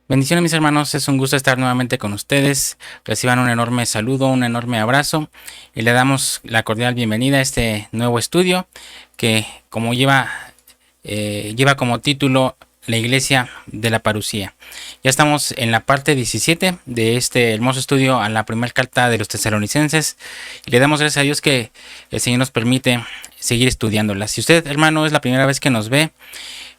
Bendiciones mis hermanos, es un gusto estar nuevamente con ustedes. Reciban un enorme saludo, un enorme abrazo y le damos la cordial bienvenida a este nuevo estudio que como lleva como título la iglesia de la parucía. Ya estamos en la parte 17 de este hermoso estudio a la primera carta de los tesalonicenses y le damos gracias a Dios que el Señor nos permite seguir estudiándola. Si usted, hermano, es la primera vez que nos ve,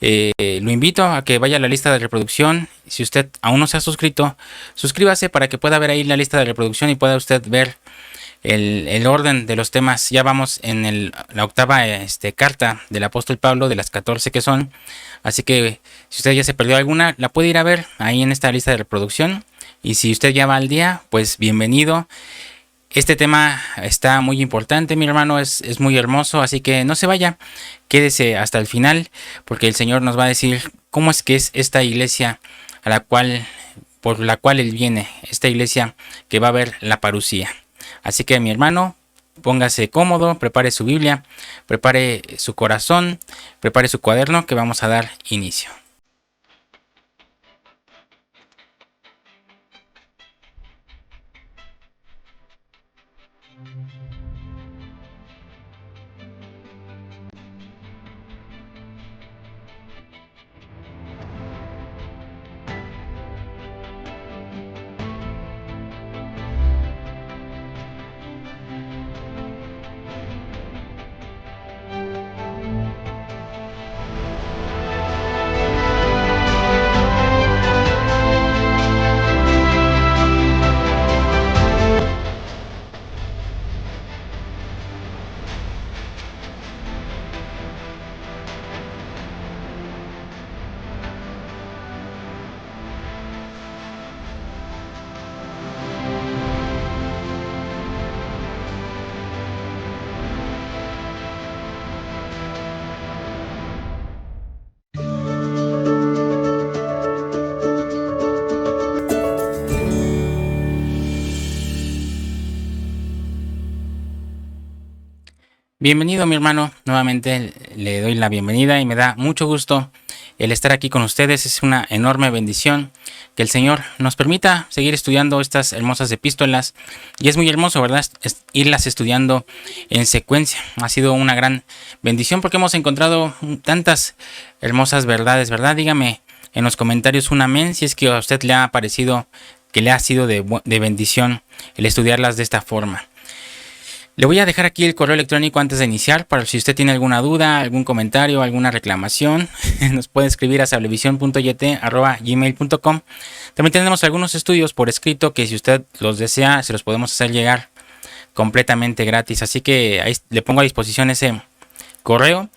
lo invito a que vaya a la lista de reproducción. Si usted aún no se ha suscrito, suscríbase para que pueda ver ahí la lista de reproducción y pueda usted ver el orden de los temas. Ya vamos en la octava carta del apóstol Pablo, de las 14 que son. Así que si usted ya se perdió alguna, la puede ir a ver ahí en esta lista de reproducción. Y si usted ya va al día, pues bienvenido. Este tema está muy importante, mi hermano, es muy hermoso, así que no se vaya, quédese hasta el final, porque el Señor nos va a decir cómo es que es esta iglesia por la cual Él viene, esta iglesia que va a ver la parucía. Así que mi hermano, póngase cómodo, prepare su Biblia, prepare su corazón, prepare su cuaderno, que vamos a dar inicio. Bienvenido mi hermano, nuevamente le doy la bienvenida y me da mucho gusto el estar aquí con ustedes. Es una enorme bendición que el Señor nos permita seguir estudiando estas hermosas epístolas y es muy hermoso, ¿verdad? Irlas estudiando en secuencia. Ha sido una gran bendición porque hemos encontrado tantas hermosas verdades, ¿verdad? Dígame en los comentarios un amén si es que a usted le ha parecido que le ha sido de bendición el estudiarlas de esta forma. Le voy a dejar aquí el correo electrónico antes de iniciar para si usted tiene alguna duda, algún comentario, alguna reclamación. Nos puede escribir a sablevision.yt@gmail.com. También tenemos algunos estudios por escrito que si usted los desea se los podemos hacer llegar completamente gratis. Así que ahí le pongo a disposición ese correo.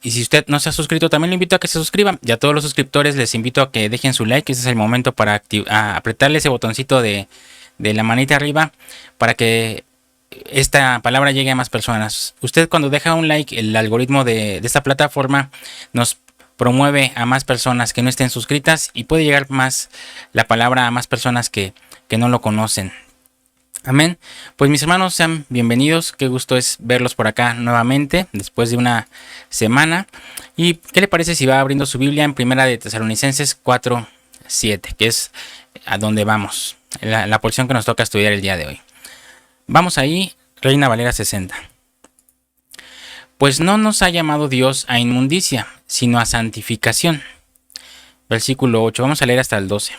Y si usted no se ha suscrito, también le invito a que se suscriba. Y a todos los suscriptores les invito a que dejen su like. Ese es el momento para apretarle ese botoncito de la manita arriba para que esta palabra llegue a más personas. Usted cuando deja un like, el algoritmo de esta plataforma nos promueve a más personas que no estén suscritas y puede llegar más la palabra a más personas que no lo conocen. Amén. Pues mis hermanos, sean bienvenidos. Qué gusto es verlos por acá nuevamente después de una semana. ¿Y qué le parece si va abriendo su Biblia en Primera de Tesalonicenses 4:7, que es a donde vamos, la porción que nos toca estudiar el día de hoy? Vamos ahí, Reina Valera 60. Pues no nos ha llamado Dios a inmundicia, sino a santificación. Versículo 8, vamos a leer hasta el 12.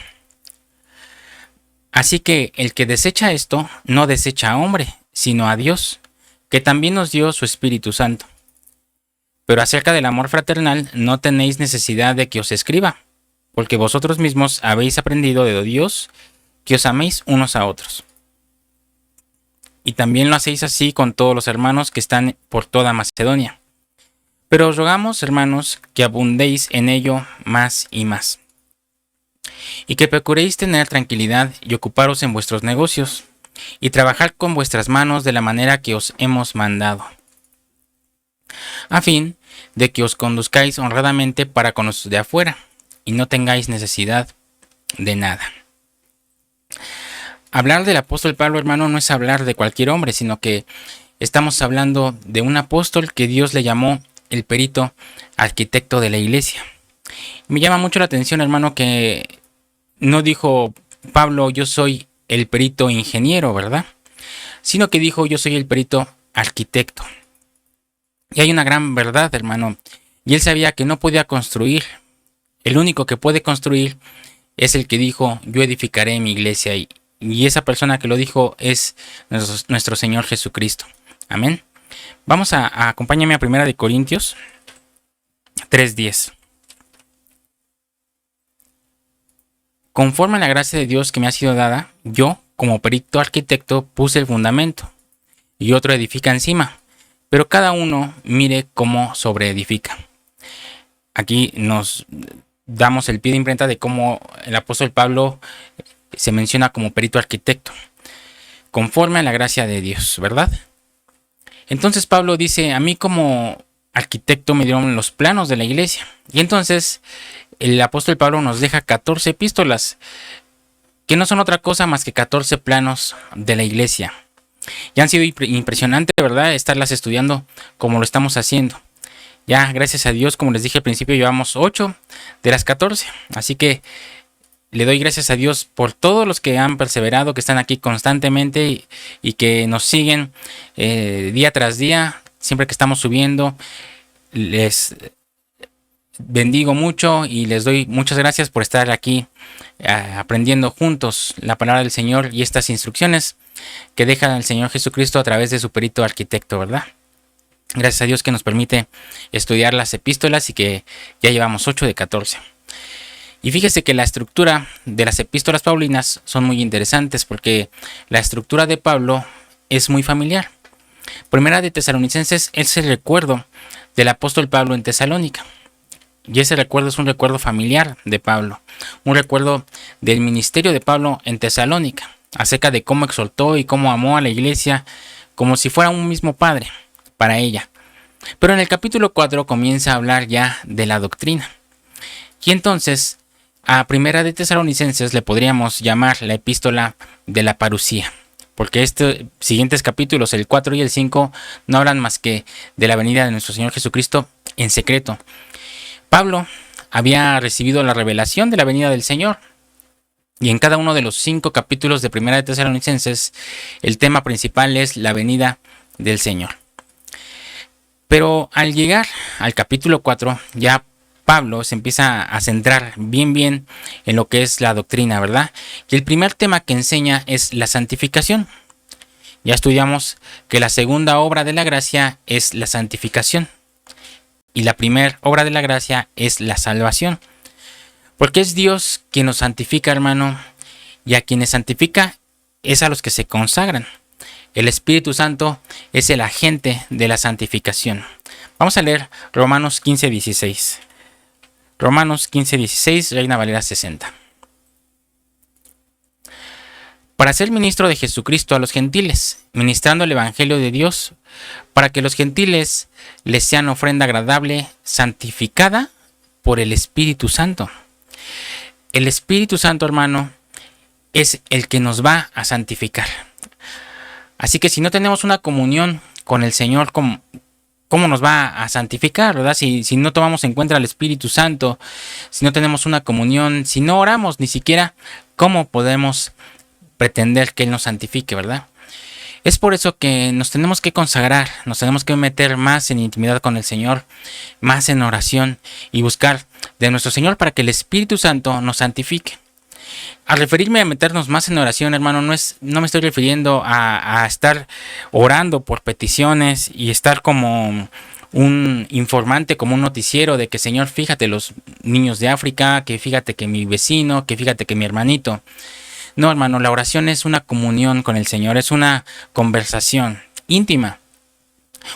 Así que el que desecha esto, no desecha a hombre, sino a Dios, que también nos dio su Espíritu Santo. Pero acerca del amor fraternal no tenéis necesidad de que os escriba, porque vosotros mismos habéis aprendido de Dios que os améis unos a otros. Y también lo hacéis así con todos los hermanos que están por toda Macedonia. Pero os rogamos, hermanos, que abundéis en ello más y más. Y que procuréis tener tranquilidad y ocuparos en vuestros negocios, y trabajar con vuestras manos de la manera que os hemos mandado, a fin de que os conduzcáis honradamente para con los de afuera, y no tengáis necesidad de nada. Hablar del apóstol Pablo, hermano, no es hablar de cualquier hombre, sino que estamos hablando de un apóstol que Dios le llamó el perito arquitecto de la iglesia. Me llama mucho la atención, hermano, que no dijo Pablo, yo soy el perito ingeniero, ¿verdad? Sino que dijo, yo soy el perito arquitecto. Y hay una gran verdad, hermano. Y él sabía que no podía construir. El único que puede construir es el que dijo, yo edificaré mi iglesia. Y esa persona que lo dijo es nuestro Señor Jesucristo. Amén. Vamos acompáñame a 1 Corintios 3:10. Conforme a la gracia de Dios que me ha sido dada, yo, como perito arquitecto, puse el fundamento y otro edifica encima, pero cada uno mire cómo sobreedifica. Aquí nos damos el pie de imprenta de cómo el apóstol Pablo se menciona como perito arquitecto, conforme a la gracia de Dios, ¿verdad? Entonces Pablo dice, a mí como arquitecto me dieron los planos de la iglesia. Y entonces el apóstol Pablo nos deja 14 epístolas, que no son otra cosa más que 14 planos de la iglesia. Y han sido impresionantes, ¿verdad? Estarlas estudiando como lo estamos haciendo. Ya, gracias a Dios, como les dije al principio, llevamos 8 de las 14. Así que le doy gracias a Dios por todos los que han perseverado, que están aquí constantemente y que nos siguen día tras día, siempre que estamos subiendo. Les bendigo mucho y les doy muchas gracias por estar aquí aprendiendo juntos la palabra del Señor y estas instrucciones que deja el Señor Jesucristo a través de su perito arquitecto, ¿verdad? Gracias a Dios que nos permite estudiar las epístolas y que ya llevamos 8 de 14. Y fíjese que la estructura de las epístolas paulinas son muy interesantes porque la estructura de Pablo es muy familiar. Primera de Tesalonicenses es el recuerdo del apóstol Pablo en Tesalónica. Y ese recuerdo es un recuerdo familiar de Pablo, un recuerdo del ministerio de Pablo en Tesalónica, acerca de cómo exhortó y cómo amó a la iglesia como si fuera un mismo padre para ella. Pero en el capítulo 4 comienza a hablar ya de la doctrina. Y entonces a Primera de Tesalonicenses le podríamos llamar la epístola de la parusía, porque estos siguientes capítulos, el 4 y el 5, no hablan más que de la venida de nuestro Señor Jesucristo en secreto. Pablo había recibido la revelación de la venida del Señor, y en cada uno de los 5 capítulos de Primera de Tesalonicenses, el tema principal es la venida del Señor. Pero al llegar al capítulo 4, ya Pablo se empieza a centrar bien en lo que es la doctrina, ¿verdad? Y el primer tema que enseña es la santificación. Ya estudiamos que la segunda obra de la gracia es la santificación. Y la primera obra de la gracia es la salvación. Porque es Dios quien nos santifica, hermano, y a quienes santifica es a los que se consagran. El Espíritu Santo es el agente de la santificación. Vamos a leer Romanos 15:16. Romanos 15:16, Reina Valera 60. Para ser ministro de Jesucristo a los gentiles, ministrando el Evangelio de Dios, para que los gentiles les sean ofrenda agradable, santificada por el Espíritu Santo. El Espíritu Santo, hermano, es el que nos va a santificar. Así que si no tenemos una comunión con el Señor, ¿cómo nos va a santificar, verdad? Si no tomamos en cuenta al Espíritu Santo, si no tenemos una comunión, si no oramos ni siquiera, ¿cómo podemos pretender que Él nos santifique, verdad? Es por eso que nos tenemos que consagrar, nos tenemos que meter más en intimidad con el Señor, más en oración y buscar de nuestro Señor para que el Espíritu Santo nos santifique. Al referirme a meternos más en oración, hermano, no me estoy refiriendo a estar orando por peticiones y estar como un informante, como un noticiero de que, Señor, fíjate los niños de África, que fíjate que mi vecino, que fíjate que mi hermanito. No, hermano, la oración es una comunión con el Señor, es una conversación íntima.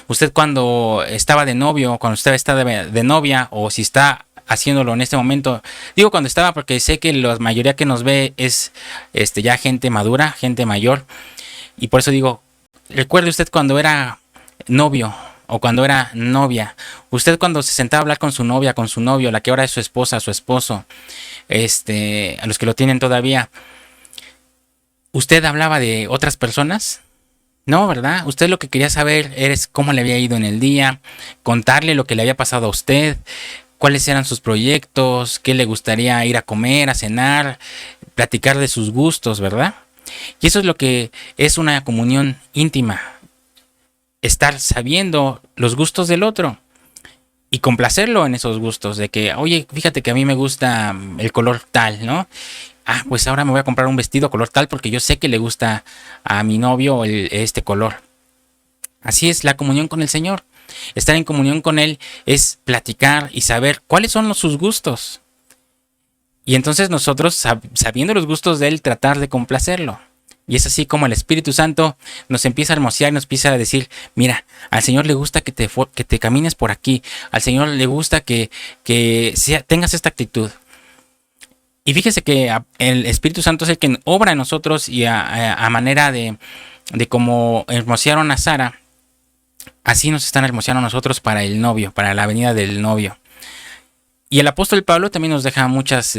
Usted cuando estaba de novio, cuando usted está de novia, o si está haciéndolo en este momento, digo cuando estaba porque sé que la mayoría que nos ve es ya gente madura, gente mayor, y por eso digo, recuerde usted cuando era novio o cuando era novia, usted cuando se sentaba a hablar con su novia, con su novio, la que ahora es su esposa, su esposo, a los que lo tienen todavía, ¿usted hablaba de otras personas? No, ¿verdad? Usted lo que quería saber es cómo le había ido en el día, contarle lo que le había pasado a usted, cuáles eran sus proyectos, qué le gustaría ir a comer, a cenar, platicar de sus gustos, ¿verdad? Y eso es lo que es una comunión íntima, estar sabiendo los gustos del otro y complacerlo en esos gustos, de que, oye, fíjate que a mí me gusta el color tal, ¿no? Ah, pues ahora me voy a comprar un vestido color tal porque yo sé que le gusta a mi novio este color. Así es la comunión con el Señor. Estar en comunión con Él es platicar y saber cuáles son sus gustos. Y entonces nosotros, sabiendo los gustos de Él, tratar de complacerlo. Y es así como el Espíritu Santo nos empieza a hermosear y nos empieza a decir, mira, al Señor le gusta que te camines por aquí. Al Señor le gusta que tengas esta actitud. Y fíjese que el Espíritu Santo es el que obra en nosotros y a manera de como hermosearon a Sara, así nos están hermoseando a nosotros para el novio, para la venida del novio. Y el apóstol Pablo también nos deja muchas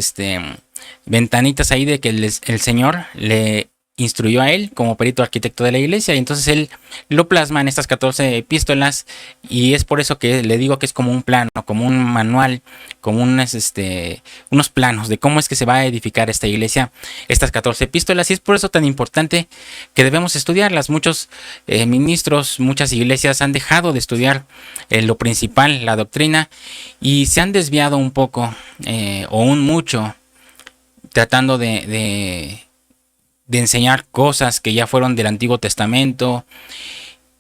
ventanitas ahí de que el Señor le instruyó a él como perito arquitecto de la iglesia, y entonces él lo plasma en estas 14 epístolas, y es por eso que le digo que es como un plano, como un manual, como unos planos de cómo es que se va a edificar esta iglesia, estas 14 epístolas, y es por eso tan importante que debemos estudiarlas. Muchos ministros, muchas iglesias han dejado de estudiar lo principal, la doctrina, y se han desviado un poco o un mucho tratando de enseñar cosas que ya fueron del Antiguo Testamento.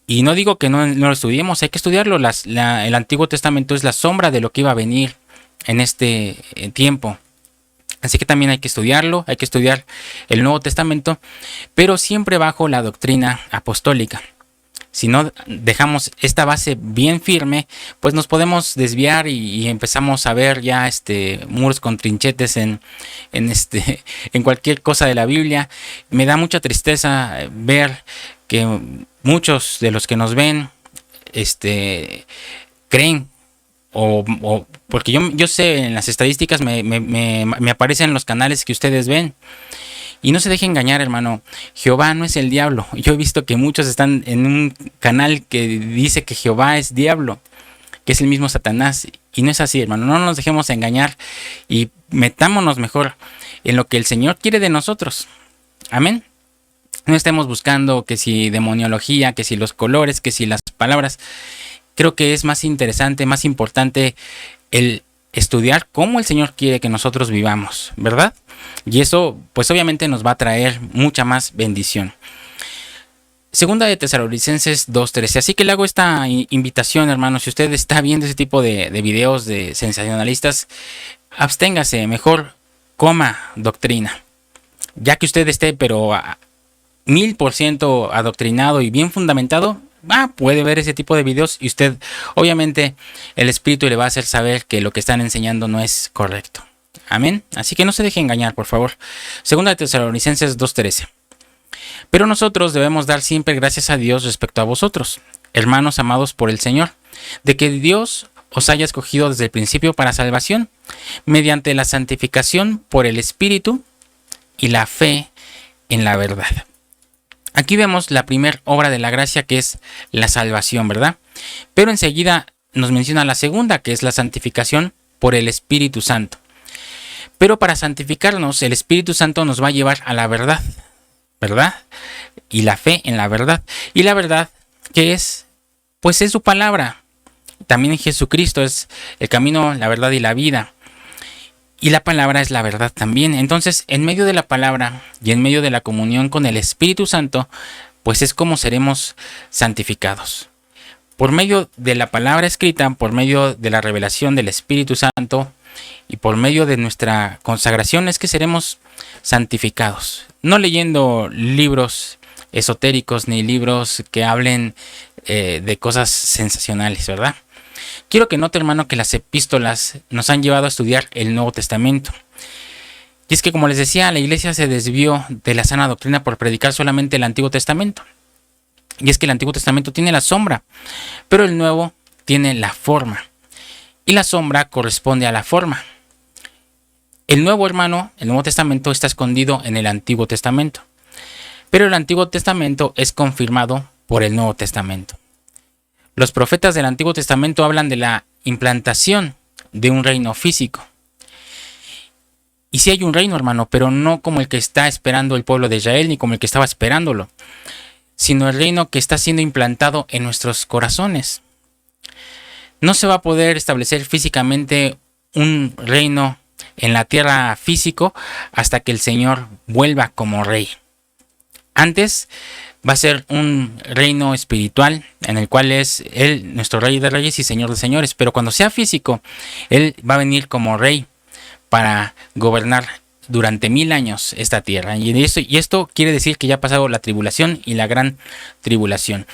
Y no digo que no lo estudiemos, hay que estudiarlo. El Antiguo Testamento es la sombra de lo que iba a venir en este tiempo. Así que también hay que estudiarlo, hay que estudiar el Nuevo Testamento, pero siempre bajo la doctrina apostólica. Si no dejamos esta base bien firme, pues nos podemos desviar y empezamos a ver ya muros con trinchetes en cualquier cosa de la Biblia. Me da mucha tristeza ver que muchos de los que nos ven creen o porque yo sé, en las estadísticas me aparecen los canales que ustedes ven. Y no se deje engañar, hermano. Jehová no es el diablo. Yo he visto que muchos están en un canal que dice que Jehová es diablo, que es el mismo Satanás. Y no es así, hermano. No nos dejemos engañar y metámonos mejor en lo que el Señor quiere de nosotros. Amén. No estemos buscando que si demoniología, que si los colores, que si las palabras. Creo que es más interesante, más importante el estudiar cómo el Señor quiere que nosotros vivamos, ¿verdad? Y eso, pues obviamente nos va a traer mucha más bendición. Segunda de Tesalonicenses 2:13. Así que le hago esta invitación, hermano. Si usted está viendo ese tipo de videos de sensacionalistas, absténgase, mejor coma doctrina. Ya que usted esté, pero 1000% adoctrinado y bien fundamentado, puede ver ese tipo de videos y usted, obviamente, el Espíritu le va a hacer saber que lo que están enseñando no es correcto. Amén. Así que no se deje engañar, por favor. Segunda de Tesalonicenses 2:13. Pero nosotros debemos dar siempre gracias a Dios respecto a vosotros, hermanos amados por el Señor, de que Dios os haya escogido desde el principio para salvación, mediante la santificación por el Espíritu y la fe en la verdad. Aquí vemos la primera obra de la gracia, que es la salvación, ¿verdad? Pero enseguida nos menciona la segunda, que es la santificación por el Espíritu Santo. Pero para santificarnos, el Espíritu Santo nos va a llevar a la verdad, ¿verdad? Y la fe en la verdad. Y la verdad, ¿qué es? Pues es su palabra. También Jesucristo es el camino, la verdad y la vida. Y la palabra es la verdad también. Entonces, en medio de la palabra y en medio de la comunión con el Espíritu Santo, pues es como seremos santificados. Por medio de la palabra escrita, por medio de la revelación del Espíritu Santo y por medio de nuestra consagración es que seremos santificados. No leyendo libros esotéricos ni libros que hablen de cosas sensacionales, ¿verdad? Quiero que note, hermano, que las epístolas nos han llevado a estudiar el Nuevo Testamento. Y es que, como les decía, la iglesia se desvió de la sana doctrina por predicar solamente el Antiguo Testamento. Y es que el Antiguo Testamento tiene la sombra, pero el Nuevo tiene la forma. Y la sombra corresponde a la forma. El Nuevo, hermano, el Nuevo Testamento está escondido en el Antiguo Testamento. Pero el Antiguo Testamento es confirmado por el Nuevo Testamento. Los profetas del Antiguo Testamento hablan de la implantación de un reino físico. Y sí hay un reino, hermano, pero no como el que está esperando el pueblo de Israel, ni como el que estaba esperándolo, sino el reino que está siendo implantado en nuestros corazones. No se va a poder establecer físicamente un reino en la tierra físico hasta que el Señor vuelva como rey. Antes va a ser un reino espiritual en el cual es Él nuestro Rey de Reyes y Señor de Señores, pero cuando sea físico, Él va a venir como rey para gobernar durante 1000 años esta tierra. Y esto quiere decir que ya ha pasado la tribulación y la gran tribulación.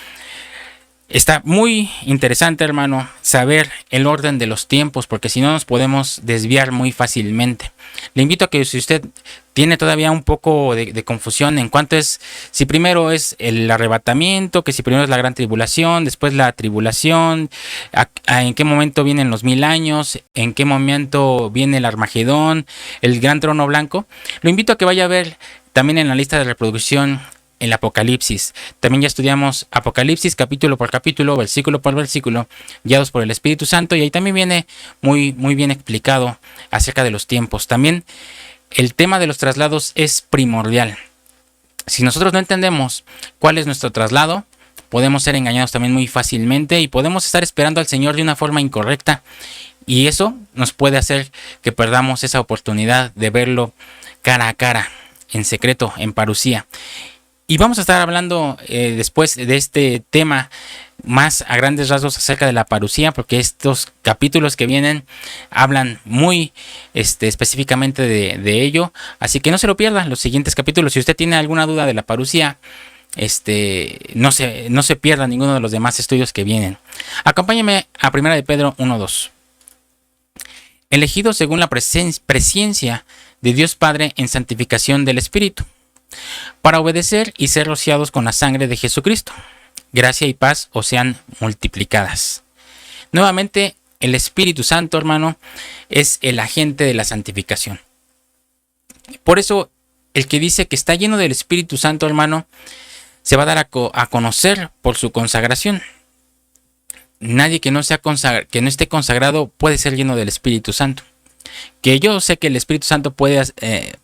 Está muy interesante, hermano, saber el orden de los tiempos, porque si no nos podemos desviar muy fácilmente. Le invito a que si usted tiene todavía un poco de confusión en cuanto es, si primero es el arrebatamiento, que si primero es la gran tribulación, después la tribulación, en qué momento vienen los 1000 años, en qué momento viene el Armagedón, el gran trono blanco, lo invito a que vaya a ver también en la lista de reproducción el Apocalipsis. También ya estudiamos Apocalipsis capítulo por capítulo, versículo por versículo, guiados por el Espíritu Santo, y ahí también viene muy bien explicado acerca de los tiempos. También el tema de los traslados es primordial. Si nosotros no entendemos cuál es nuestro traslado, podemos ser engañados también muy fácilmente y podemos estar esperando al Señor de una forma incorrecta, y eso nos puede hacer que perdamos esa oportunidad de verlo cara a cara, en secreto, en parusía. Y vamos a estar hablando después de este tema más a grandes rasgos acerca de la parusía, porque estos capítulos que vienen hablan muy específicamente de ello. Así que no se lo pierdan los siguientes capítulos. Si usted tiene alguna duda de la parusía, no se pierda ninguno de los demás estudios que vienen. Acompáñeme a 1 de Pedro 1:2. Elegidos según la presciencia de Dios Padre en santificación del Espíritu, para obedecer y ser rociados con la sangre de Jesucristo. Gracia y paz os sean multiplicadas. Nuevamente, el Espíritu Santo, hermano, es el agente de la santificación. Por eso, el que dice que está lleno del Espíritu Santo, hermano, se va a dar a conocer por su consagración. Nadie que no esté consagrado puede ser lleno del Espíritu Santo. Que yo sé que el Espíritu Santo puede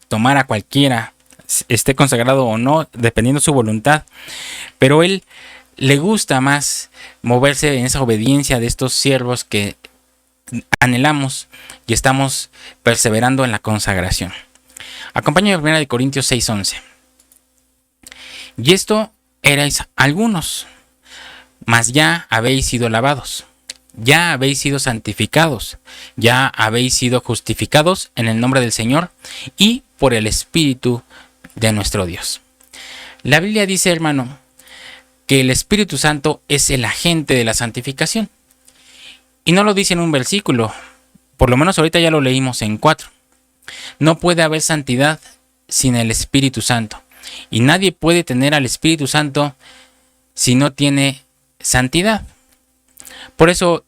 tomar a cualquiera, esté consagrado o no, dependiendo de su voluntad, pero Él le gusta más moverse en esa obediencia de estos siervos que anhelamos y estamos perseverando en la consagración. Acompáñame a 1 Corintios 6:11. Y esto erais algunos, mas ya habéis sido lavados, ya habéis sido santificados, ya habéis sido justificados en el nombre del Señor y por el Espíritu de nuestro Dios. La Biblia dice, hermano, que el Espíritu Santo es el agente de la santificación. Y no lo dice en un versículo, por lo menos ahorita ya lo leímos en 4. No puede haber santidad sin el Espíritu Santo. Y nadie puede tener al Espíritu Santo si no tiene santidad. Por eso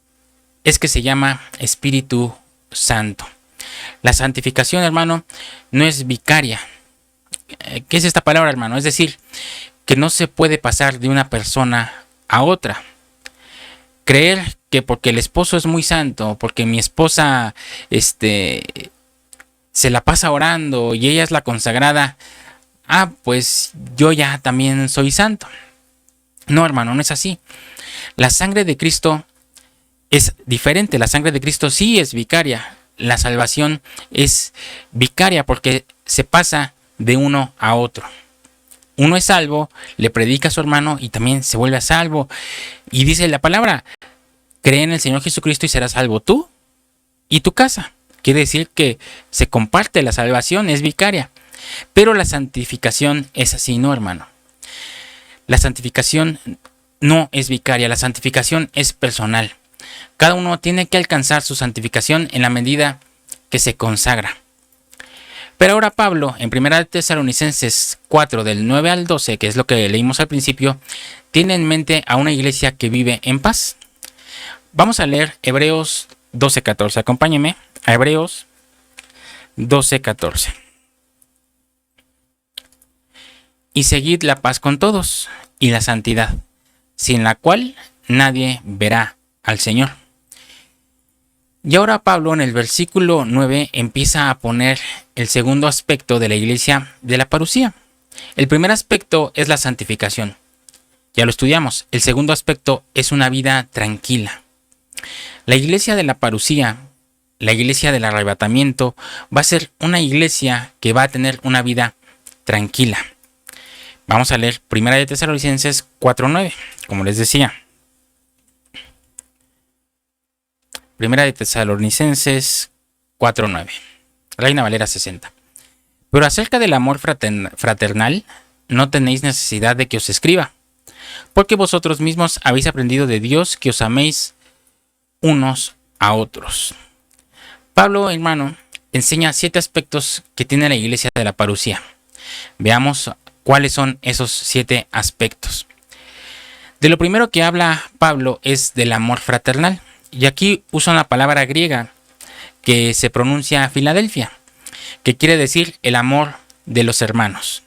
es que se llama Espíritu Santo. La santificación, hermano, no es vicaria. ¿Qué es esta palabra, hermano? Es decir, que no se puede pasar de una persona a otra. Creer que porque el esposo es muy santo, porque mi esposa se la pasa orando y ella es la consagrada, pues yo ya también soy santo. No, hermano, no es así. La sangre de Cristo es diferente. La sangre de Cristo sí es vicaria. La salvación es vicaria porque se pasa de uno a otro. Uno es salvo, le predica a su hermano y también se vuelve a salvo. Y dice la palabra, cree en el Señor Jesucristo y serás salvo tú y tu casa. Quiere decir que se comparte la salvación, es vicaria. Pero la santificación es así, no, hermano. La santificación no es vicaria, la santificación es personal. Cada uno tiene que alcanzar su santificación en la medida que se consagra. Pero ahora Pablo, en 1 Tesalonicenses 4, del 9 al 12, que es lo que leímos al principio, tiene en mente a una iglesia que vive en paz. Vamos a leer Hebreos 12:14. Acompáñeme a Hebreos 12:14. Y seguid la paz con todos y la santidad, sin la cual nadie verá al Señor. Y ahora Pablo en el versículo 9 empieza a poner el segundo aspecto de la iglesia de la parusía. El primer aspecto es la santificación. Ya lo estudiamos. El segundo aspecto es una vida tranquila. La iglesia de la parusía, la iglesia del arrebatamiento, va a ser una iglesia que va a tener una vida tranquila. Vamos a leer 1 de Tesalonicenses 4:9, como les decía. 1 de Tesalonicenses 4:9. Reina Valera 60. Pero acerca del amor fraternal, no tenéis necesidad de que os escriba, porque vosotros mismos habéis aprendido de Dios que os améis unos a otros. Pablo, hermano, enseña 7 aspectos que tiene la iglesia de la parusía. Veamos cuáles son esos 7 aspectos. De lo primero que habla Pablo es del amor fraternal. Y aquí usa una palabra griega que se pronuncia Filadelfia, que quiere decir el amor de los hermanos.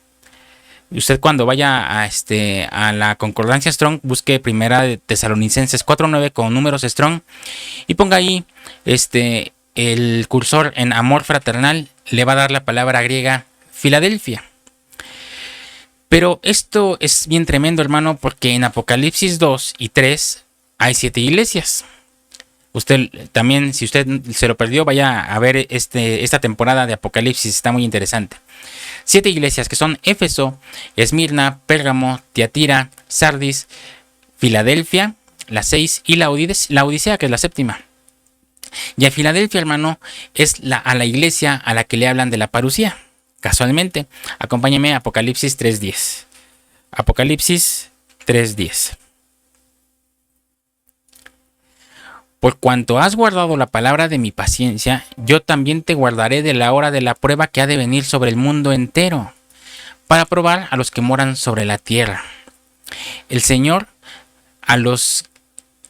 Usted cuando vaya a la concordancia Strong, busque 1 de Tesalonicenses 4:9 con números Strong y ponga ahí el cursor en amor fraternal, le va a dar la palabra griega Filadelfia. Pero esto es bien tremendo, hermano, porque en Apocalipsis 2 y 3 hay 7 iglesias. Usted también, si usted se lo perdió, vaya a ver esta temporada de Apocalipsis, está muy interesante. 7 iglesias que son Éfeso, Esmirna, Pérgamo, Tiatira, Sardis, Filadelfia, la 6 y la Odisea, que es la 7ª. Y a Filadelfia, hermano, es a la iglesia a la que le hablan de la parusía. Casualmente, acompáñeme a Apocalipsis 3:10. Apocalipsis 3:10. Por cuanto has guardado la palabra de mi paciencia, yo también te guardaré de la hora de la prueba que ha de venir sobre el mundo entero, para probar a los que moran sobre la tierra. El Señor, a los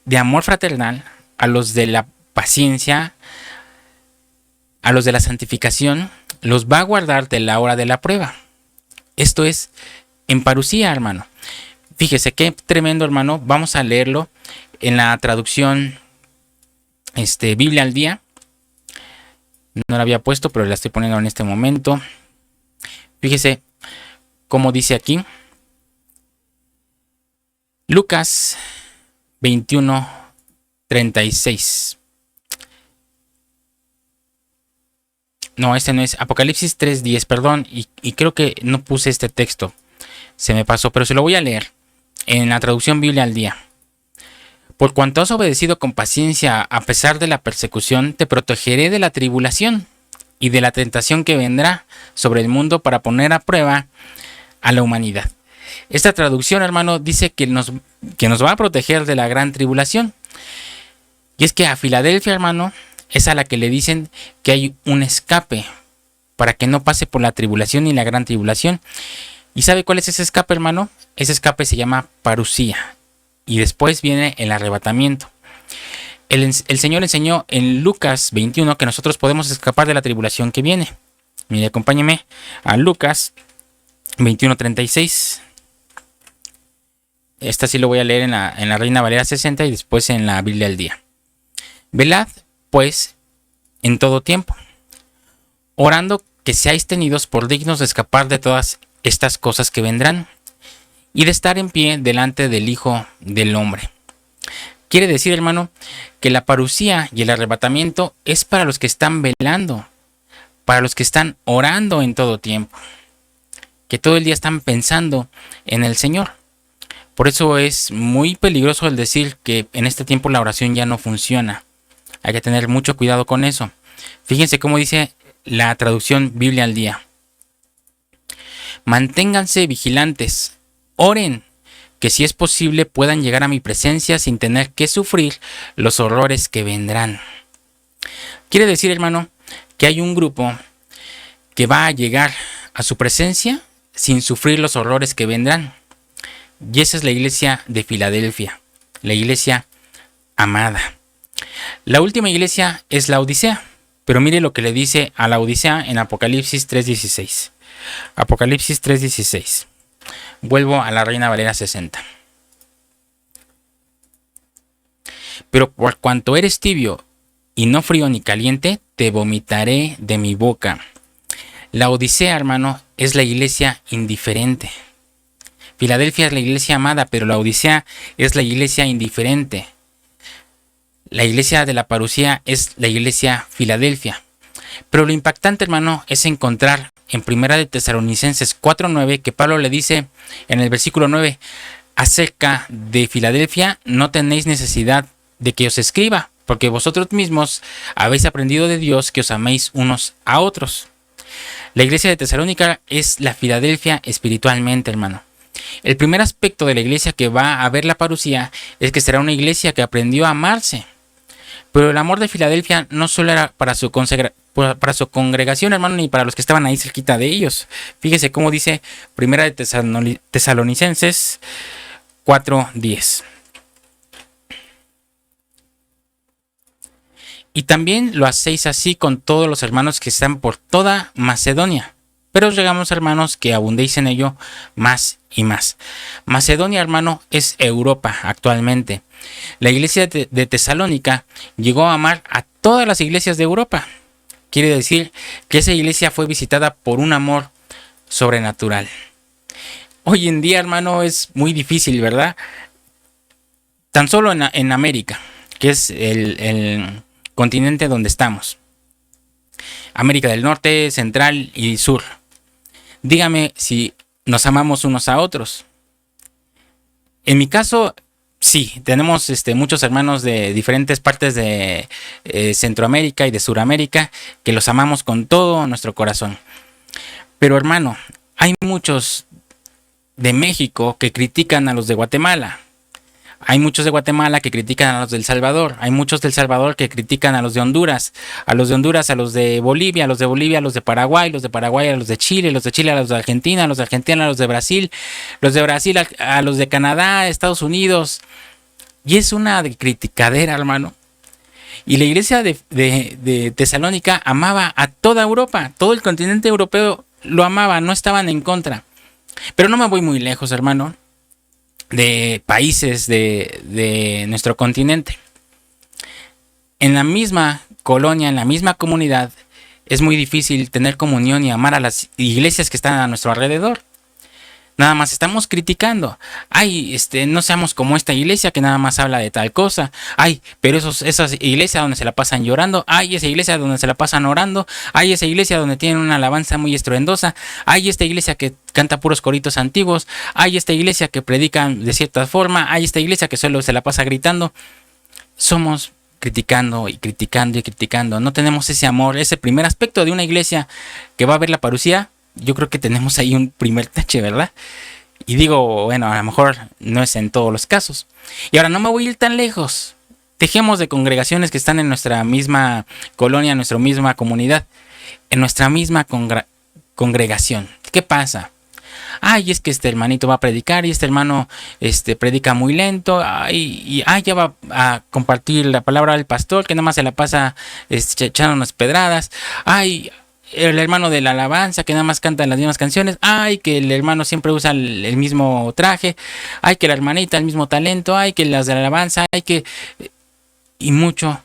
de amor fraternal, a los de la paciencia, a los de la santificación, los va a guardar de la hora de la prueba. Esto es en parusía, hermano. Fíjese qué tremendo, hermano. Vamos a leerlo en la traducción Biblia al día. No la había puesto, pero la estoy poniendo en este momento. Fíjese cómo dice aquí. Lucas 21:36. No, este no es. Apocalipsis 3:10, perdón. Y creo que no puse este texto. Se me pasó, pero se lo voy a leer en la traducción Biblia al día. Por cuanto has obedecido con paciencia a pesar de la persecución, te protegeré de la tribulación y de la tentación que vendrá sobre el mundo para poner a prueba a la humanidad. Esta traducción, hermano, dice que nos va a proteger de la gran tribulación. Y es que a Filadelfia, hermano, es a la que le dicen que hay un escape para que no pase por la tribulación ni la gran tribulación. ¿Y sabe cuál es ese escape, hermano? Ese escape se llama parusía. Y después viene el arrebatamiento. El Señor enseñó en Lucas 21 que nosotros podemos escapar de la tribulación que viene. Mire, acompáñeme a Lucas 21:36. Esta sí lo voy a leer en la Reina Valera 60 y después en la Biblia al día. Velad, pues, en todo tiempo, orando que seáis tenidos por dignos de escapar de todas estas cosas que vendrán y de estar en pie delante del Hijo del Hombre. Quiere decir, hermano, que la parusía y el arrebatamiento es para los que están velando, para los que están orando en todo tiempo, que todo el día están pensando en el Señor. Por eso es muy peligroso el decir que en este tiempo la oración ya no funciona. Hay que tener mucho cuidado con eso. Fíjense cómo dice la traducción Biblia al día. Manténganse vigilantes. Oren, que si es posible puedan llegar a mi presencia sin tener que sufrir los horrores que vendrán. Quiere decir, hermano, que hay un grupo que va a llegar a su presencia sin sufrir los horrores que vendrán. Y esa es la iglesia de Filadelfia, la iglesia amada. La última iglesia es la Odisea, pero mire lo que le dice a la Odisea en Apocalipsis 3:16. Apocalipsis 3:16. Vuelvo a la Reina Valera 60. Pero por cuanto eres tibio y no frío ni caliente, te vomitaré de mi boca. La Odisea, hermano, es la iglesia indiferente. Filadelfia es la iglesia amada, pero la Odisea es la iglesia indiferente. La iglesia de la parucía es la iglesia Filadelfia. Pero lo impactante, hermano, es encontrar en 1 de Tesalonicenses 4:9 que Pablo le dice en el versículo 9: acerca de Filadelfia no tenéis necesidad de que os escriba, porque vosotros mismos habéis aprendido de Dios que os améis unos a otros. La iglesia de Tesalónica es la Filadelfia espiritualmente, hermano. El primer aspecto de la iglesia que va a ver la parucía es que será una iglesia que aprendió a amarse. Pero el amor de Filadelfia no solo era para su congregación, hermano, ni para los que estaban ahí cerquita de ellos. Fíjese cómo dice 1 de Tesalonicenses 4:10. Y también lo hacéis así con todos los hermanos que están por toda Macedonia. Pero os rogamos, hermanos, que abundéis en ello más y más. Macedonia, hermano, es Europa actualmente. La iglesia de Tesalónica llegó a amar a todas las iglesias de Europa. Quiere decir que esa iglesia fue visitada por un amor sobrenatural. Hoy en día, hermano, es muy difícil, ¿verdad? Tan solo en América, que es el continente donde estamos. América del Norte, Central y Sur. Dígame si nos amamos unos a otros. En mi caso, sí, tenemos muchos hermanos de diferentes partes de Centroamérica y de Suramérica que los amamos con todo nuestro corazón. Pero, hermano, hay muchos de México que critican a los de Guatemala. Hay muchos de Guatemala que critican a los del Salvador. Hay muchos del Salvador que critican a los de Honduras. A los de Honduras, a los de Bolivia, a los de Bolivia, a los de Paraguay, los de Paraguay, a los de Chile, los de Chile, a los de Argentina, a los de Argentina, a los de Brasil a los de Canadá, Estados Unidos. Y es una criticadera, hermano. Y la iglesia de Tesalónica amaba a toda Europa. Todo el continente europeo lo amaba, no estaban en contra. Pero no me voy muy lejos, hermano, de países de nuestro continente. En la misma colonia, en la misma comunidad, es muy difícil tener comunión y amar a las iglesias que están a nuestro alrededor. Nada más estamos criticando. Ay, no seamos como esta iglesia que nada más habla de tal cosa. Ay, pero esas iglesias donde se la pasan llorando. Ay, esa iglesia donde se la pasan orando. Ay, esa iglesia donde tienen una alabanza muy estruendosa. Ay, esta iglesia que canta puros coritos antiguos. Ay, esta iglesia que predica de cierta forma. Ay, esta iglesia que solo se la pasa gritando. Somos criticando y criticando y criticando. No tenemos ese amor, ese primer aspecto de una iglesia que va a ver la parucía. Yo creo que tenemos ahí un primer tache, ¿verdad? Y digo, bueno, a lo mejor no es en todos los casos. Y ahora no me voy a ir tan lejos. Dejemos de congregaciones que están en nuestra misma colonia, en nuestra misma comunidad, en nuestra misma congregación. ¿Qué pasa? Ay, es que este hermanito va a predicar y este hermano predica muy lento. Ay, ya va a compartir la palabra del pastor que nada más se la pasa echando unas pedradas. Ay, el hermano de la alabanza que nada más canta las mismas canciones. Ay, que el hermano siempre usa el mismo traje. Ay, que la hermanita el mismo talento. Ay, que las de la alabanza. Ay, que... Y mucho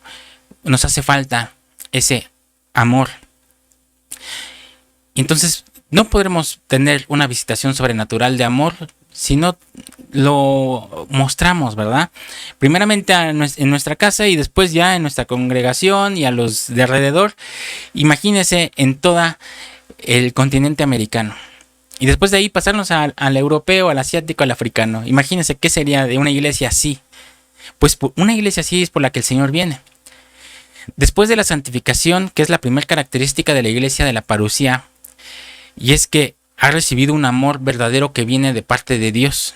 nos hace falta ese amor. Entonces no podremos tener una visitación sobrenatural de amor si no lo mostramos, ¿verdad? Primeramente en nuestra casa y después ya en nuestra congregación y a los de alrededor. Imagínense en todo el continente americano. Y después de ahí pasarnos al europeo, al asiático, al africano. Imagínense qué sería de una iglesia así. Pues una iglesia así es por la que el Señor viene. Después de la santificación, que es la primera característica de la iglesia de la parucía, y es que ha recibido un amor verdadero que viene de parte de Dios.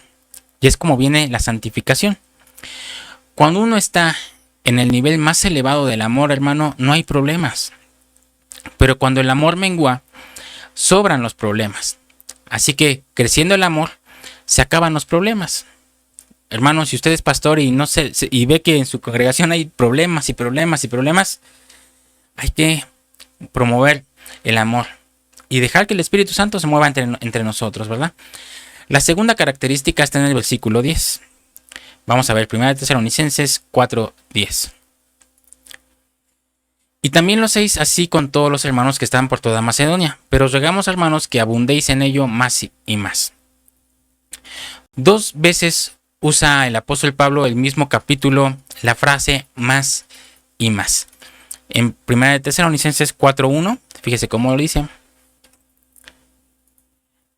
Y es como viene la santificación. Cuando uno está en el nivel más elevado del amor, hermano, no hay problemas. Pero cuando el amor mengua, sobran los problemas. Así que creciendo el amor, se acaban los problemas. Hermano, si usted es pastor y no y ve que en su congregación hay problemas y problemas y problemas, hay que promover el amor y dejar que el Espíritu Santo se mueva entre nosotros, ¿verdad? La segunda característica está en el versículo 10. Vamos a ver 1 Tesalonicenses 4:10. Y también lo hacéis así con todos los hermanos que están por toda Macedonia. Pero os rogamos, hermanos, que abundéis en ello más y más. 2 veces usa el apóstol Pablo el mismo capítulo la frase más y más. En 1 Tesalonicenses 4:1, fíjese cómo lo dice.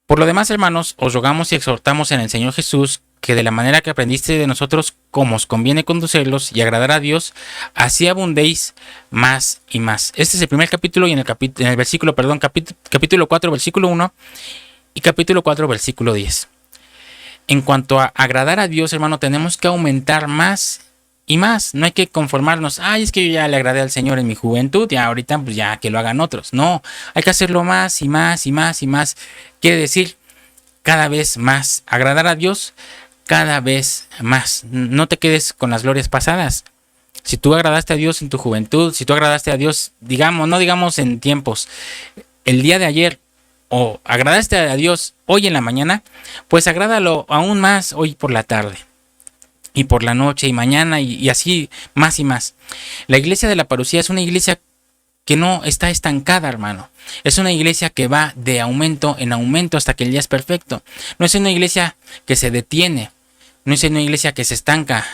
Por lo demás, hermanos, os rogamos y exhortamos en el Señor Jesús que de la manera que aprendiste de nosotros cómo os conviene conducirlos y agradar a Dios, así abundéis más y más. Este es el primer capítulo y en el versículo, capítulo 4, versículo 1 y capítulo 4, versículo 10. En cuanto a agradar a Dios, hermano, tenemos que aumentar más y más. No hay que conformarnos. Ay, es que yo ya le agradé al Señor en mi juventud y ahorita pues ya que lo hagan otros. No, hay que hacerlo más y más y más y más. Quiere decir cada vez más. Agradar a Dios cada vez más. No te quedes con las glorias pasadas. Si tú agradaste a Dios en tu juventud, si tú agradaste a Dios, no digamos en tiempos, el día de ayer, o agradaste a Dios hoy en la mañana, pues agrádalo aún más hoy por la tarde y por la noche y mañana y así más y más. La iglesia de la parucía es una iglesia que no está estancada, hermano. Es una iglesia que va de aumento en aumento hasta que el día es perfecto. No es una iglesia que se detiene, no es una iglesia que se estanca,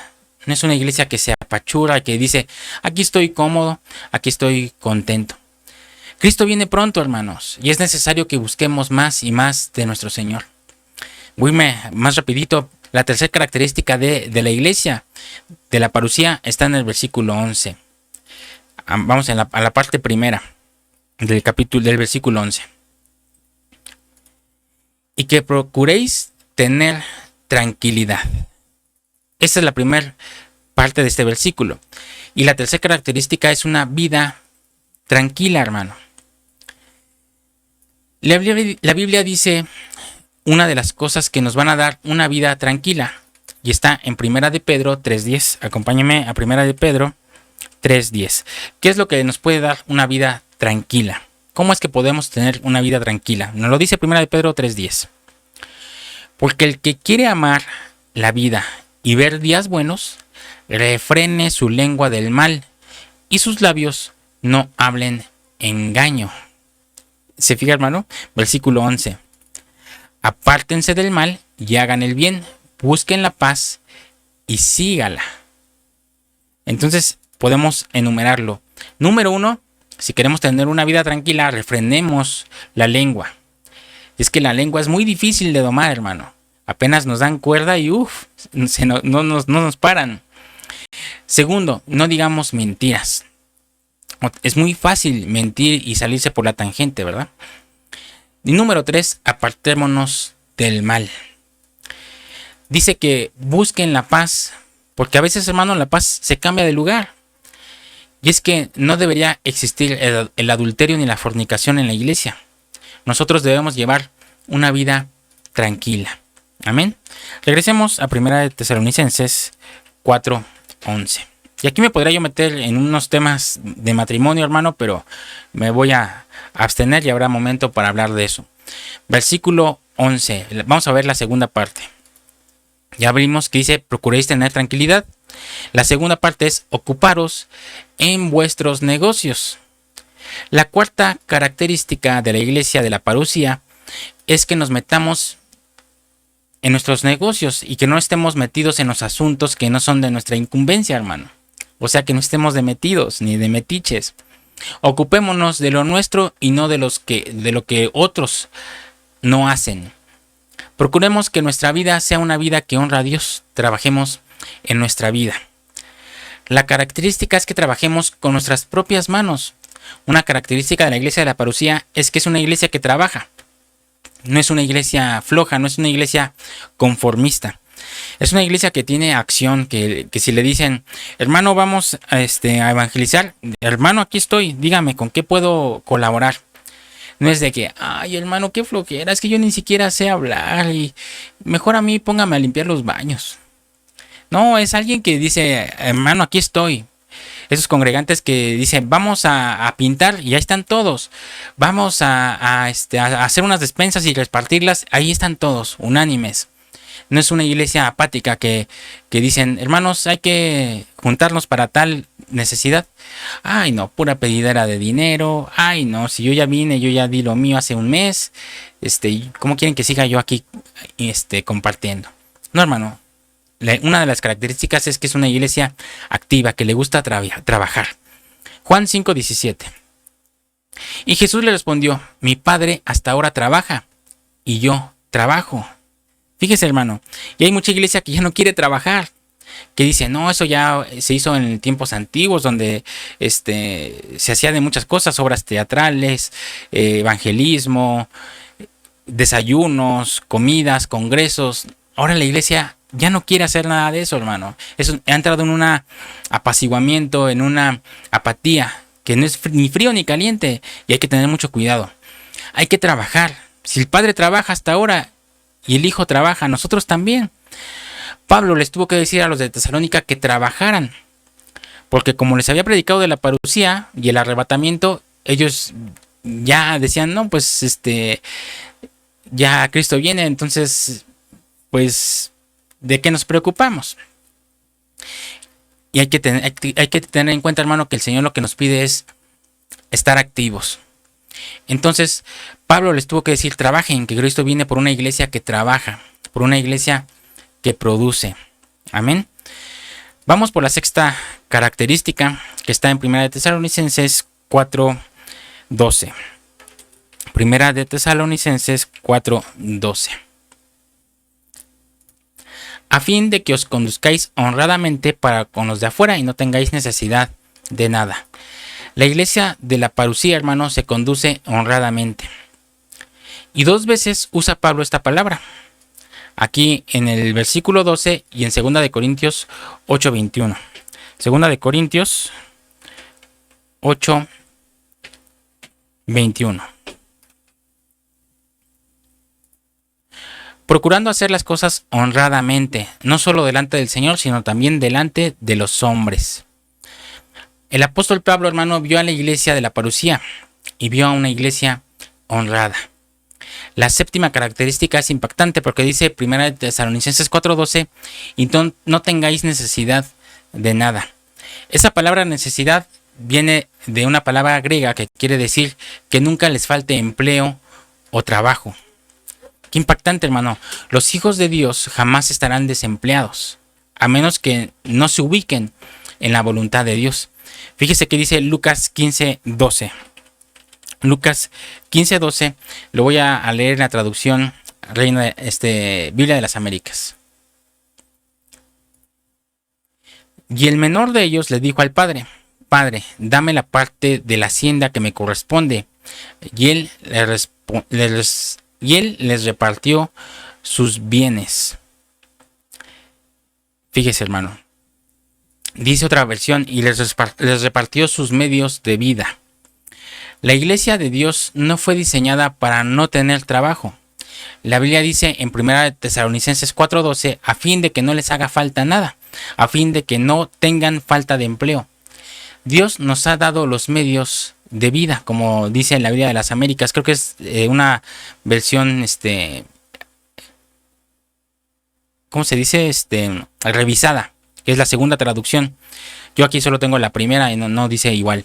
no es una iglesia que se apachura, que dice, aquí estoy cómodo, aquí estoy contento. Cristo viene pronto, hermanos, y es necesario que busquemos más y más de nuestro Señor. Voy más rapidito. La tercera característica de la iglesia de la parucía está en el versículo 11. Vamos a la parte primera del versículo 11. Y que procuréis tener tranquilidad. Esa es la primera parte de este versículo. Y la tercera característica es una vida tranquila, hermano. La Biblia dice una de las cosas que nos van a dar una vida tranquila. Y está en 1 de Pedro 3:10. Acompáñame a 1 de Pedro 3:10. ¿Qué es lo que nos puede dar una vida tranquila? ¿Cómo es que podemos tener una vida tranquila? Nos lo dice 1 de Pedro 3:10. Porque el que quiere amar la vida y ver días buenos, refrene su lengua del mal y sus labios no hablen engaño. ¿Se fija, hermano? Versículo 11. Apártense del mal y hagan el bien, busquen la paz y sígala. Entonces podemos enumerarlo. Número 1, si queremos tener una vida tranquila, refrenemos la lengua. Es que la lengua es muy difícil de domar, hermano. Apenas nos dan cuerda y no nos paran. Segundo, no digamos mentiras. Es muy fácil mentir y salirse por la tangente, ¿verdad? Y número 3, apartémonos del mal. Dice que busquen la paz, porque a veces, hermano, la paz se cambia de lugar. Y es que no debería existir el adulterio ni la fornicación en la iglesia. Nosotros debemos llevar una vida tranquila. Amén. Regresemos a 1 de Tesalonicenses 4:11. Y aquí me podría yo meter en unos temas de matrimonio, hermano, pero me voy a abstener y habrá momento para hablar de eso. Versículo 11. Vamos a ver la segunda parte. Ya vimos que dice, procuréis tener tranquilidad. La segunda parte es, ocuparos en vuestros negocios. La cuarta característica de la iglesia de la parucía es que nos metamos en nuestros negocios y que no estemos metidos en los asuntos que no son de nuestra incumbencia, hermano. O sea, que no estemos de metidos ni de metiches. Ocupémonos de lo nuestro y no de lo que otros no hacen. Procuremos que nuestra vida sea una vida que honra a Dios. Trabajemos en nuestra vida. La característica es que trabajemos con nuestras propias manos. Una característica de la iglesia de la parucía es que es una iglesia que trabaja. No es una iglesia floja, no es una iglesia conformista. Es una iglesia que tiene acción, que si le dicen, hermano, vamos a evangelizar, hermano, aquí estoy, dígame, ¿con qué puedo colaborar? No es de que, ay, hermano, qué flojera, es que yo ni siquiera sé hablar y mejor a mí póngame a limpiar los baños. No, es alguien que dice, hermano, aquí estoy. Esos congregantes que dicen, vamos a pintar y ahí están todos. Vamos a hacer unas despensas y repartirlas, ahí están todos, unánimes. No es una iglesia apática que dicen, hermanos, hay que juntarnos para tal necesidad. Ay, no, pura pedidera de dinero. Ay, no, si yo ya vine, yo ya di lo mío hace un mes. ¿Cómo quieren que siga yo aquí compartiendo? No, hermano. Una de las características es que es una iglesia activa, que le gusta trabajar. Juan 5:17. Y Jesús le respondió: mi Padre hasta ahora trabaja y yo trabajo. Fíjese, hermano, y hay mucha iglesia que ya no quiere trabajar, que dice, no, eso ya se hizo en tiempos antiguos, donde se hacía de muchas cosas, obras teatrales, evangelismo, desayunos, comidas, congresos. Ahora la iglesia ya no quiere hacer nada de eso, hermano. Eso ha entrado en un apaciguamiento, en una apatía, que no es ni frío ni caliente, y hay que tener mucho cuidado. Hay que trabajar. Si el Padre trabaja hasta ahora y el Hijo trabaja, nosotros también. Pablo les tuvo que decir a los de Tesalónica que trabajaran, porque como les había predicado de la parucía y el arrebatamiento, ellos ya decían, no, pues ya Cristo viene, entonces, pues, ¿de qué nos preocupamos? Y hay que tener en cuenta, hermano, que el Señor lo que nos pide es estar activos. Entonces, Pablo les tuvo que decir, trabajen, que Cristo viene por una iglesia que trabaja, por una iglesia que produce. Amén. Vamos por la sexta característica, que está en 1 de Tesalonicenses 4:12. 1 de Tesalonicenses 4:12. A fin de que os conduzcáis honradamente para con los de afuera y no tengáis necesidad de nada. La iglesia de la parucía, hermano, se conduce honradamente. Y 2 veces usa Pablo esta palabra. Aquí en el versículo 12 y en 2 de Corintios 8:21. 2 de Corintios 8:21. Procurando hacer las cosas honradamente, no solo delante del Señor, sino también delante de los hombres. El apóstol Pablo, hermano, vio a la iglesia de la parucía y vio a una iglesia honrada. La séptima característica es impactante porque dice 1 de Tesalonicenses 4:12, y no tengáis necesidad de nada. Esa palabra necesidad viene de una palabra griega que quiere decir que nunca les falte empleo o trabajo. Qué impactante, hermano. Los hijos de Dios jamás estarán desempleados, a menos que no se ubiquen en la voluntad de Dios. Fíjese que dice Lucas 15:12. Lucas 15:12, lo voy a leer en la traducción Reina Biblia de las Américas. Y el menor de ellos le dijo al padre: Padre, dame la parte de la hacienda que me corresponde. Y él les repartió sus bienes. Fíjese, hermano. Dice otra versión, y les repartió sus medios de vida. La iglesia de Dios no fue diseñada para no tener trabajo. La Biblia dice en 1 Tesalonicenses 4:12, a fin de que no les haga falta nada, a fin de que no tengan falta de empleo. Dios nos ha dado los medios de vida, como dice en la Biblia de las Américas. Creo que es una versión, ¿cómo se dice? Revisada, que es la segunda traducción. Yo aquí solo tengo la primera y no dice igual.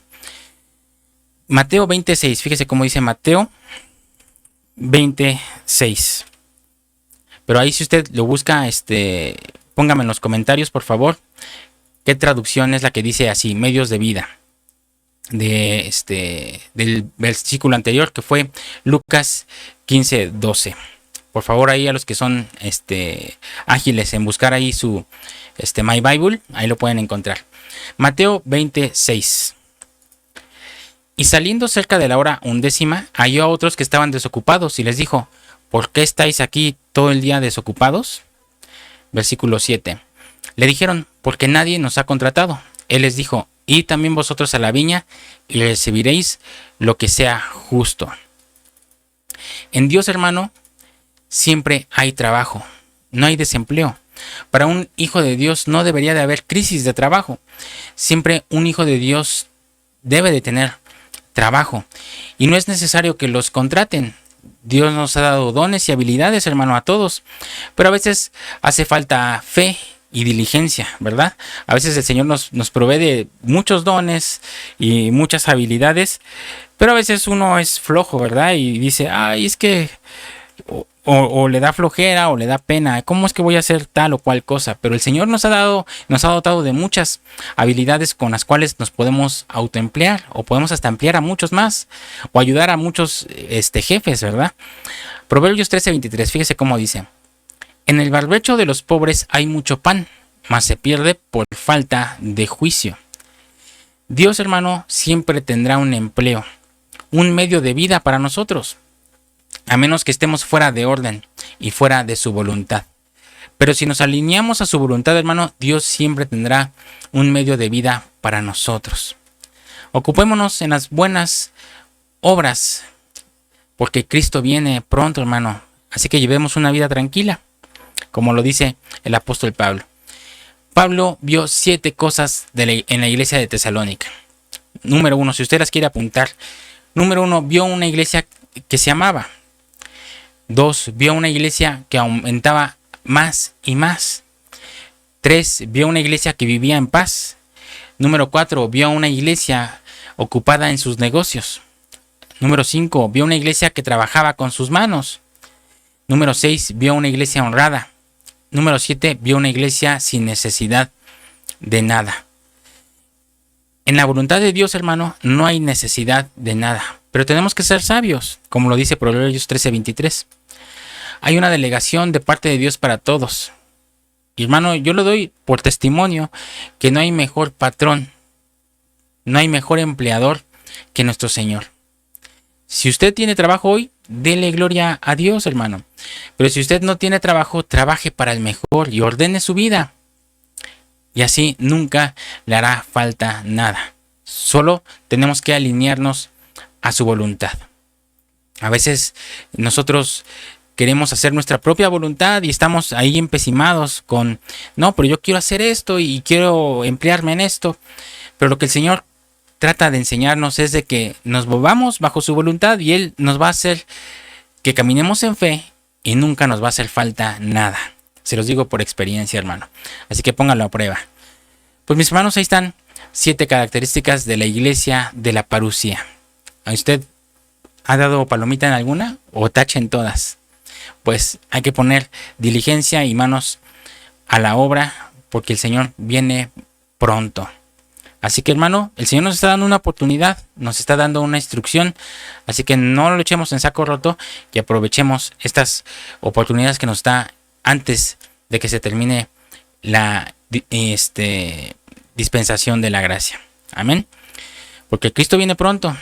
Mateo 26, fíjese cómo dice Mateo 26. Pero ahí si usted lo busca, póngame en los comentarios, por favor, qué traducción es la que dice así, medios de vida. Del versículo anterior, que fue Lucas 15:12. Por favor, ahí a los que son ágiles en buscar ahí su My Bible, ahí lo pueden encontrar. Mateo 26. Y saliendo cerca de la hora 11, halló a otros que estaban desocupados y les dijo: ¿por qué estáis aquí todo el día desocupados? Versículo 7. Le dijeron: porque nadie nos ha contratado. Él les dijo: id también vosotros a la viña y recibiréis lo que sea justo. En Dios, hermano, siempre hay trabajo, no hay desempleo. Para un hijo de Dios no debería de haber crisis de trabajo. Siempre un hijo de Dios debe de tener trabajo. Y no es necesario que los contraten. Dios nos ha dado dones y habilidades, hermano, a todos. Pero a veces hace falta fe y diligencia, ¿verdad? A veces el Señor nos provee de muchos dones y muchas habilidades, pero a veces uno es flojo, ¿verdad? Y dice, ay, es que o le da flojera o le da pena. ¿Cómo es que voy a hacer tal o cual cosa? Pero el Señor nos ha dotado de muchas habilidades con las cuales nos podemos autoemplear o podemos hasta emplear a muchos más o ayudar a muchos jefes, ¿verdad? Proverbios 13:23, fíjese cómo dice: en el barbecho de los pobres hay mucho pan, mas se pierde por falta de juicio. Dios, hermano, siempre tendrá un empleo, un medio de vida para nosotros, a menos que estemos fuera de orden y fuera de su voluntad. Pero si nos alineamos a su voluntad, hermano, Dios siempre tendrá un medio de vida para nosotros. Ocupémonos en las buenas obras, porque Cristo viene pronto, hermano. Así que llevemos una vida tranquila, como lo dice el apóstol Pablo. Pablo vio 7 cosas en la iglesia de Tesalónica. Número 1, si usted las quiere apuntar. Número 1, vio una iglesia que se amaba. 2, vio una iglesia que aumentaba más y más. 3, vio una iglesia que vivía en paz. Número 4, vio una iglesia ocupada en sus negocios. Número 5, vio una iglesia que trabajaba con sus manos. Número 6, vio una iglesia honrada. Número 7, vio una iglesia sin necesidad de nada. En la voluntad de Dios, hermano, no hay necesidad de nada. Pero tenemos que ser sabios, como lo dice Proverbios 13:23. Hay una delegación de parte de Dios para todos. Y hermano, yo lo doy por testimonio que no hay mejor patrón, no hay mejor empleador que nuestro Señor. Si usted tiene trabajo hoy, dele gloria a Dios, hermano. Pero si usted no tiene trabajo, trabaje para el mejor y ordene su vida. Y así nunca le hará falta nada. Solo tenemos que alinearnos a su voluntad. A veces nosotros queremos hacer nuestra propia voluntad y estamos ahí empecimados con, no, pero yo quiero hacer esto y quiero emplearme en esto. Pero lo que el Señor trata de enseñarnos es de que nos movamos bajo su voluntad y Él nos va a hacer que caminemos en fe y nunca nos va a hacer falta nada. Se los digo por experiencia, hermano. Así que pónganlo a prueba. Pues mis hermanos, ahí están 7 características de la iglesia de la parucía. ¿A usted ha dado palomita en alguna o tache en todas? Pues hay que poner diligencia y manos a la obra porque el Señor viene pronto. Así que, hermano, el Señor nos está dando una oportunidad, nos está dando una instrucción, así que no lo echemos en saco roto y aprovechemos estas oportunidades que nos da antes de que se termine la dispensación de la gracia. Amén. Porque Cristo viene pronto,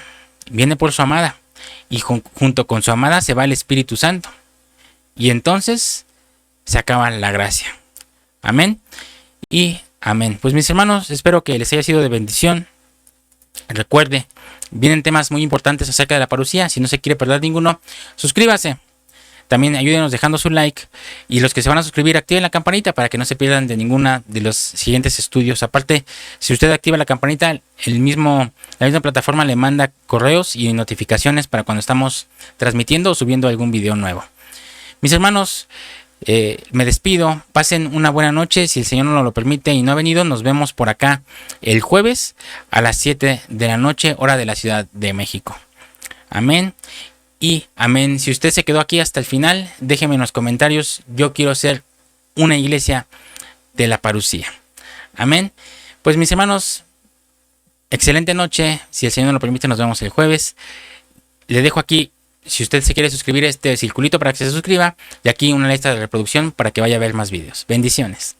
viene por su amada y junto con su amada se va el Espíritu Santo y entonces se acaba la gracia. Amén. Y amén. Pues mis hermanos, espero que les haya sido de bendición. Recuerde, vienen temas muy importantes acerca de la parucía. Si no se quiere perder ninguno, suscríbase. También ayúdenos dejando su like. Y los que se van a suscribir, activen la campanita para que no se pierdan de ninguna de los siguientes estudios. Aparte, si usted activa la campanita, la misma plataforma le manda correos y notificaciones para cuando estamos transmitiendo o subiendo algún video nuevo. Mis hermanos, me despido. Pasen una buena noche. Si el Señor nos lo permite y no ha venido, nos vemos por acá el jueves a las 7 de la noche, hora de la Ciudad de México. Amén y amén. Si usted se quedó aquí hasta el final, déjeme en los comentarios: yo quiero ser una iglesia de la parucía. Amén. Pues mis hermanos, excelente noche. Si el Señor nos lo permite, nos vemos el jueves. Le dejo aquí, si usted se quiere suscribir, este circulito para que se suscriba, y aquí una lista de reproducción para que vaya a ver más videos. Bendiciones.